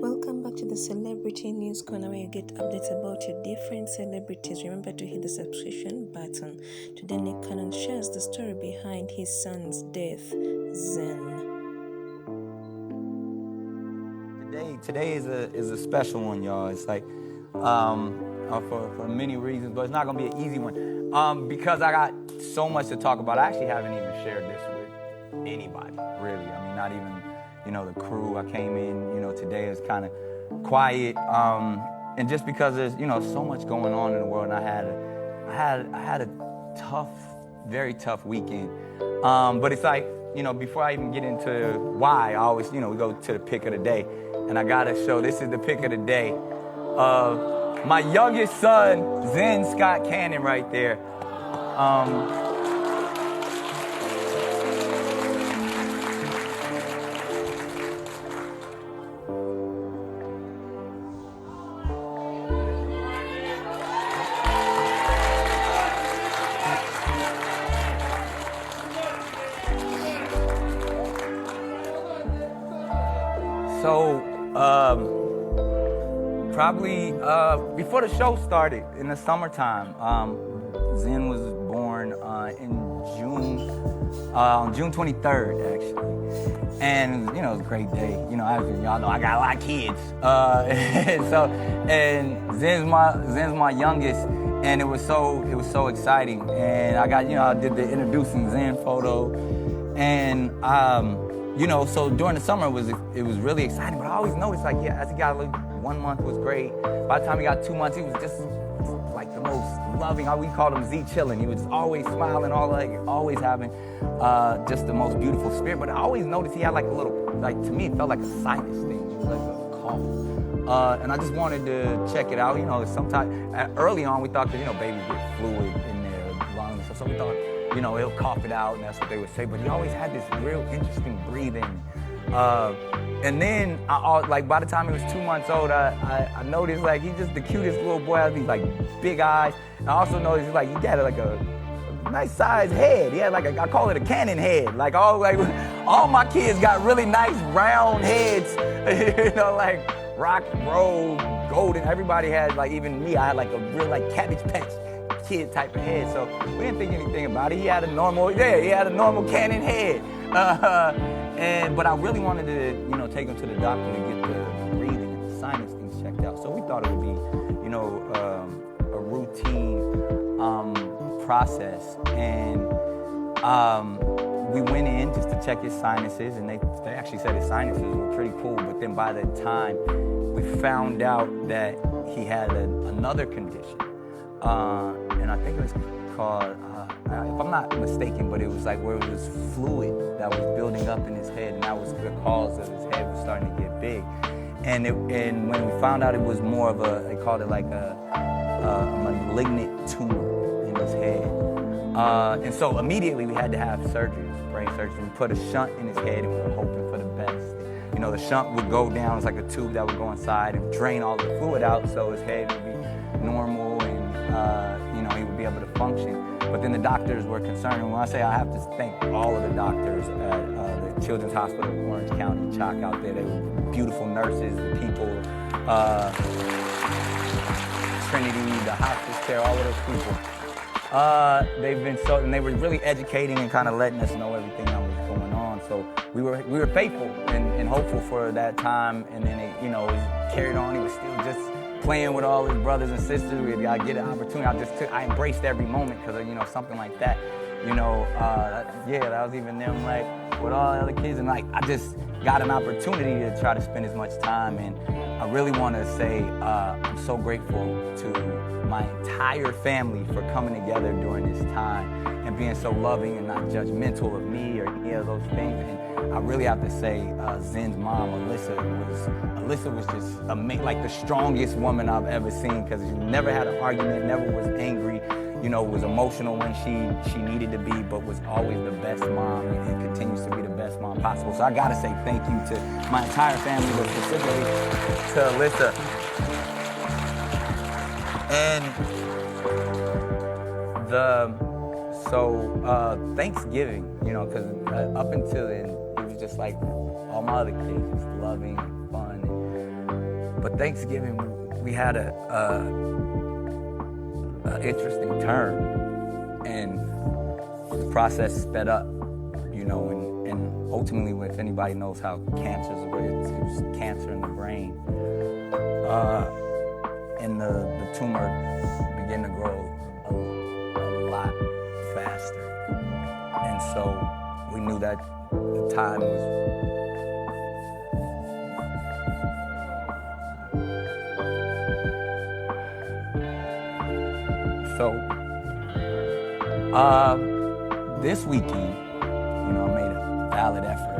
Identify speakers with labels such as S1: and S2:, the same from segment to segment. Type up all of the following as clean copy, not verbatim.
S1: Welcome back to the Celebrity News Corner, where you get updates about your different celebrities. Remember to hit the subscription button. Today, Nick Cannon shares the story behind his son's death, Zen.
S2: Today is a special one, y'all. It's like for many reasons, but it's not gonna be an easy one because I got so much to talk about. I actually haven't even shared this with anybody, really. I mean, not even the crew. I came in, today is kind of quiet, and just because there's so much going on in the world, and I had a tough, very tough weekend. But it's like before I even get into why, I always we go to the pick of the day. And I gotta show, this is the pick of the day of my youngest son, Zen Scott Cannon, right there. Probably before the show started in the summertime, Zen was born in June 23rd, actually. And, it was a great day. As y'all know, I got a lot of kids. and Zen's my youngest, and it was so exciting. And I did the introducing Zen photo. And, so during the summer it was really exciting, but I always noticed, as he got 1 month was great. By the time he got 2 months, he was just like the most loving. We called him Z chillin'. He was always smiling, always having just the most beautiful spirit. But I always noticed he had like a little, to me, it felt like a sinus thing. It was like a cough. And I just wanted to check it out. Sometimes early on we thought that babies get fluid in their lungs, so we thought he'll cough it out, and that's what they would say. But he always had this real interesting breathing. And then, by the time he was 2 months old, I noticed, he's just the cutest little boy. Had these, big eyes. And I also noticed, he had, a nice-sized head. He had, I call it a cannon head. All my kids got really nice, round heads, rock, roll, golden. Everybody had, even me, I had, a real, Cabbage Patch Kid type of head. So we didn't think anything about it. He had a normal cannon head. But I really wanted to, take him to the doctor to get the breathing and the sinus things checked out. So we thought it would be, a routine process. And we went in just to check his sinuses, and they actually said his sinuses were pretty cool. But then by the time we found out that he had another condition, and I think it was called, if I'm not mistaken, but it was where it was fluid that was building up in his head, and that was the cause of his head was starting to get big. And when we found out it was more of they called it a malignant tumor in his head. And so immediately we had to have surgery, brain surgery. We put a shunt in his head, and we were hoping for the best. The shunt would go down, it's like a tube that would go inside and drain all the fluid out, so his head would be normal, and he would be able to function. But then the doctors were concerned, and when I say I have to thank all of the doctors at the Children's Hospital of Orange County, Chalk out there. They were beautiful nurses, the people, Trinity, the hospice care, all of those people. They've been and they were really educating and kind of letting us know everything that was going on. So we were faithful and hopeful for that time, and then it carried on. He was still just playing with all his brothers and sisters. I get an opportunity. I embraced every moment because something like that. That was even them with all the other kids, and I just got an opportunity to try to spend as much time. And I really want to say I'm so grateful to my entire family for coming together during this time and being so loving and not judgmental of me or any of those things. And I really have to say, Zen's mom, Alyssa was just the strongest woman I've ever seen, because she never had an argument, never was angry, was emotional when she needed to be, but was always the best mom and continues to be the best mom possible. So I gotta say thank you to my entire family, but specifically to Alyssa. And Thanksgiving, because up until then, it was just like all my other kids, just loving, fun, But Thanksgiving, we had a interesting turn, and the process sped up, you know, and ultimately, if anybody knows how cancer is, it was cancer in the brain, and the tumor began to grow a lot faster, and so we knew that the time was. So, this weekend, you know, I made a valid effort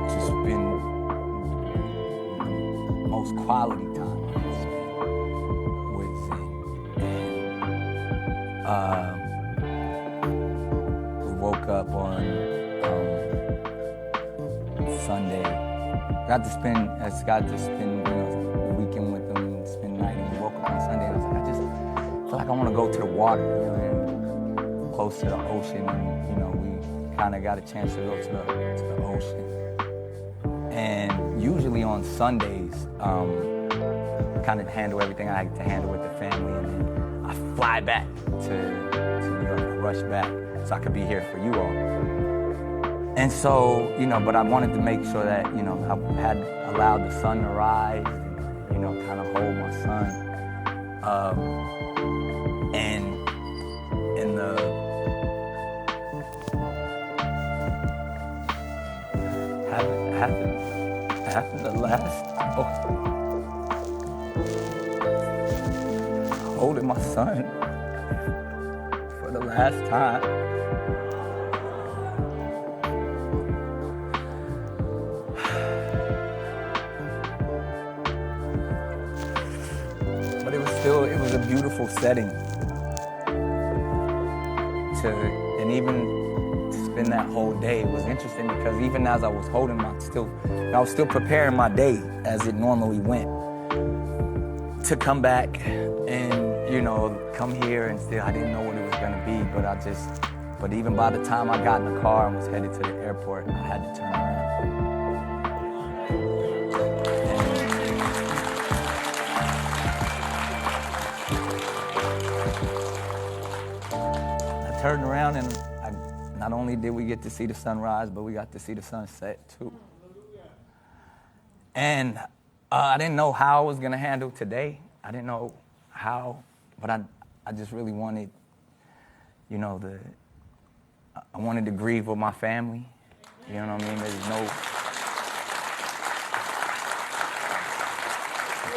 S2: to spend the most quality time I can spend with Zen. We woke up on Sunday. Got to spend, you know, the weekend with them, spend the night, and we woke up on Sunday, and I was like, I just feel like I want to go to the water, you know, and close to the ocean, and, you know, we kind of got a chance to go to the ocean. And usually on Sundays, kind of handle everything I had to handle with the family, and then I fly back to New York, rush back, so I could be here for you all. And so, you know, but I wanted to make sure that, you know, I had allowed the sun to rise, and, you know, kind of hold my son. And in the having the last, holding my son for the last time. But it was a beautiful setting and even to spend that whole day. It was interesting because even as I was holding I was still preparing my day as it normally went to come back and, you know, come here, and still I didn't know what it was going to be, but even by the time I got in the car and was headed to the airport, I had to turn around. Turned around, and not only did we get to see the sunrise, but we got to see the sunset too. And I didn't know how I was going to handle today. I didn't know how, but I just really wanted, you know, I wanted to grieve with my family. You know what I mean? There's no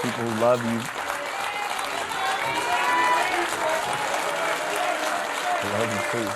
S2: people who love you. I love you too.